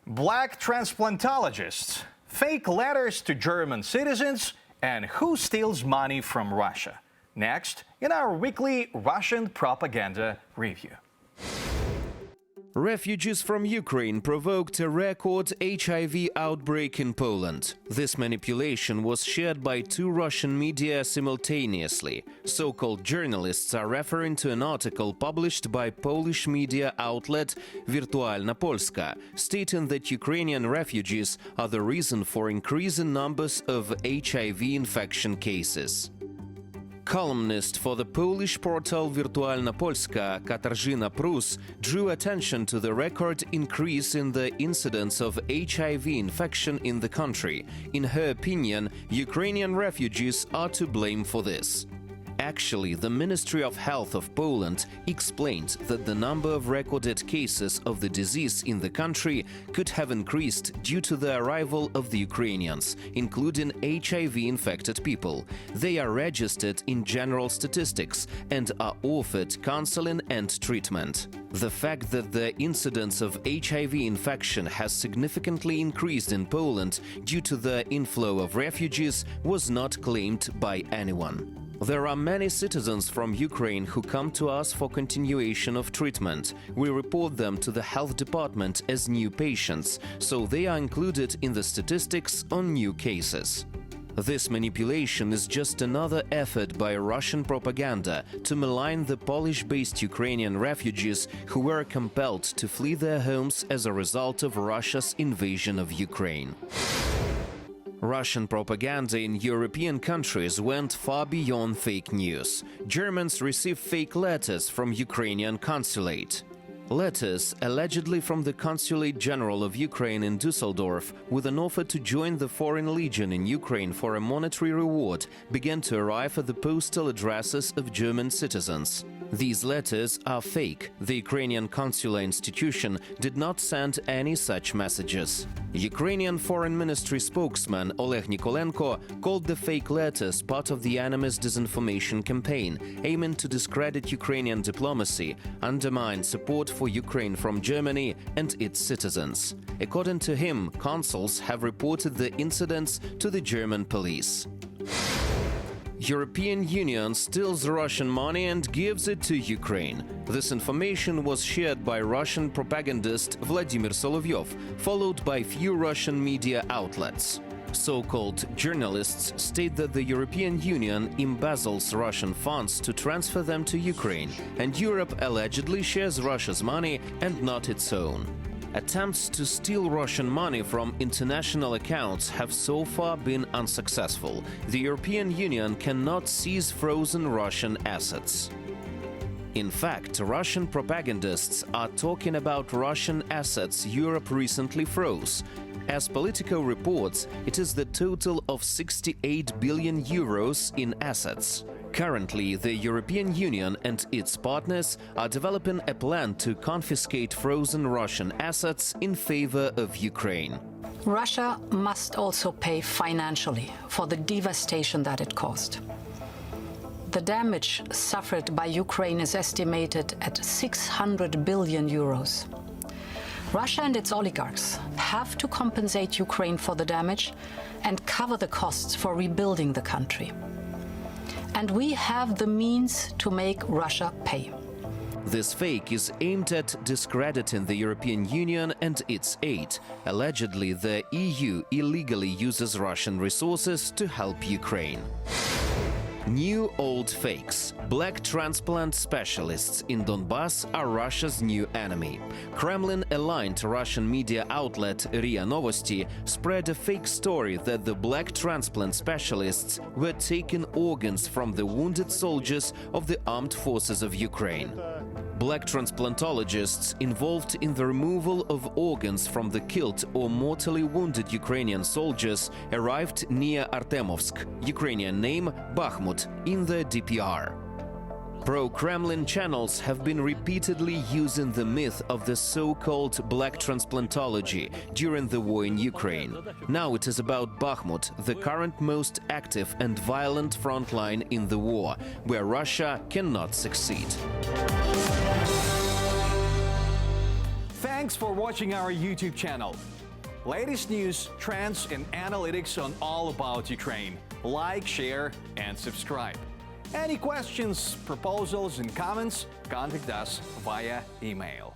Black transplantologists, fake letters to German citizens, and who steals money from Russia. Next, in our weekly Russian propaganda review. Refugees from Ukraine provoked a record HIV outbreak in Poland. This manipulation was shared by two Russian media simultaneously. So-called journalists are referring to an article published by Polish media outlet Wirtualna Polska, stating that Ukrainian refugees are the reason for increasing numbers of HIV infection cases. Columnist for the Polish portal Wirtualna Polska, Katarzyna Prus, drew attention to the record increase in the incidence of HIV infection in the country. In her opinion, Ukrainian refugees are to blame for this. Actually, the Ministry of Health of Poland explained that the number of recorded cases of the disease in the country could have increased due to the arrival of the Ukrainians, including HIV-infected people. They are registered in general statistics and are offered counseling and treatment. The fact that the incidence of HIV infection has significantly increased in Poland due to the inflow of refugees was not claimed by anyone. There are many citizens from Ukraine who come to us for continuation of treatment. We report them to the health department as new patients, so they are included in the statistics on new cases. This manipulation is just another effort by Russian propaganda to malign the Polish-based Ukrainian refugees who were compelled to flee their homes as a result of Russia's invasion of Ukraine. Russian propaganda in European countries went far beyond fake news. Germans received fake letters from Ukrainian consulate. Letters, allegedly from the Consulate General of Ukraine in Düsseldorf, with an offer to join the Foreign Legion in Ukraine for a monetary reward, began to arrive at the postal addresses of German citizens. These letters are fake. The Ukrainian consular institution did not send any such messages. Ukrainian Foreign Ministry spokesman Oleg Nikolenko called the fake letters part of the enemy's disinformation campaign, aiming to discredit Ukrainian diplomacy, undermine support for Ukraine from Germany and its citizens. According to him, consuls have reported the incidents to the German police. European Union steals Russian money and gives it to Ukraine. This information was shared by Russian propagandist Vladimir Solovyov, followed by few Russian media outlets. So-called journalists state that the European Union embezzles Russian funds to transfer them to Ukraine, and Europe allegedly shares Russia's money and not its own. Attempts to steal Russian money from international accounts have so far been unsuccessful. The European Union cannot seize frozen Russian assets. In fact, Russian propagandists are talking about Russian assets Europe recently froze. As Politico reports, it is the total of 68 billion euros in assets. Currently, the European Union and its partners are developing a plan to confiscate frozen Russian assets in favor of Ukraine. Russia must also pay financially for the devastation that it caused. The damage suffered by Ukraine is estimated at 600 billion euros. Russia and its oligarchs have to compensate Ukraine for the damage and cover the costs for rebuilding the country. And we have the means to make Russia pay. This fake is aimed at discrediting the European Union and its aid. Allegedly, the EU illegally uses Russian resources to help Ukraine. New old fakes. Black transplant specialists in Donbass are Russia's new enemy. Kremlin-aligned Russian media outlet RIA Novosti spread a fake story that the black transplant specialists were taking organs from the wounded soldiers of the armed forces of Ukraine. Black transplantologists involved in the removal of organs from the killed or mortally wounded Ukrainian soldiers arrived near Artemovsk, Ukrainian name Bakhmut, in the DPR. Pro-Kremlin channels have been repeatedly using the myth of the so-called black transplantology during the war in Ukraine. Now it is about Bakhmut, the current most active and violent front line in the war, where Russia cannot succeed. Thanks for watching our YouTube channel. Latest news, trends, and analytics on all about Ukraine. Like, share, and subscribe. Any questions, proposals, and comments, contact us via email.